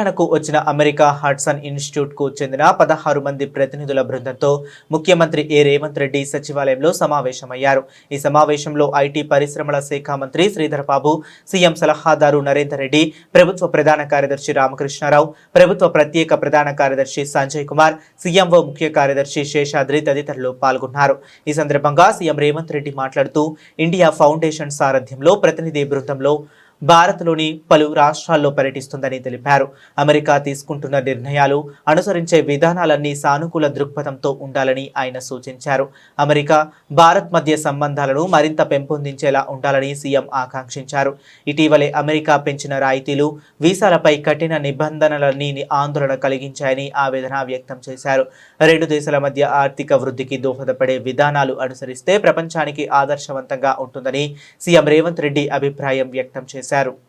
తెలంగాణకు వచ్చిన America Hudson institute కు చెందిన 16 మంది ప్రతినిధుల బృందంతో ముఖ్యమంత్రి రేవంత్ రెడ్డి సచివాలయంలో సమావేశమయ్యారు. ఈ సమావేశంలో ఐటీ పరిశ్రమల శాఖ మంత్రి శ్రీధర్ బాబు, సీఎం సలహాదారు నరేందర్ రెడ్డి, ప్రభుత్వ ప్రధాన కార్యదర్శి రామకృష్ణారావు, ప్రభుత్వ ప్రత్యేక ప్రధాన కార్యదర్శి సంజయ్ కుమార్, సీఎంఓ ముఖ్య కార్యదర్శి శేషాద్రి తదితరులు పాల్గొన్నారు. ఈ సందర్భంగా సీఎం రేవంత్ రెడ్డి మాట్లాడుతూ ఇండియా ఫౌండేషన్ సారథ్యంలో ప్రతినిధి బృందంలో భారత్లోని పలు రాష్ట్రాల్లో పర్యటిస్తుందని తెలిపారు. అమెరికా తీసుకుంటున్న నిర్ణయాలు, అనుసరించే విధానాలన్నీ సానుకూల దృక్పథంతో ఉండాలని ఆయన సూచించారు. అమెరికా, భారత్ మధ్య సంబంధాలను మరింత పెంపొందించేలా ఉండాలని సీఎం ఆకాంక్షించారు. ఇటీవలే అమెరికా పెంచిన రాయితీలు, వీసాలపై కఠిన నిబంధనలన్నీ ఆందోళన కలిగించాయని ఆవేదన వ్యక్తం చేశారు. రెండు దేశాల మధ్య ఆర్థిక వృద్ధికి దోహదపడే విధానాలు అనుసరిస్తే ప్రపంచానికి ఆదర్శవంతంగా ఉంటుందని సీఎం రేవంత్ రెడ్డి అభిప్రాయం వ్యక్తం చేశారు.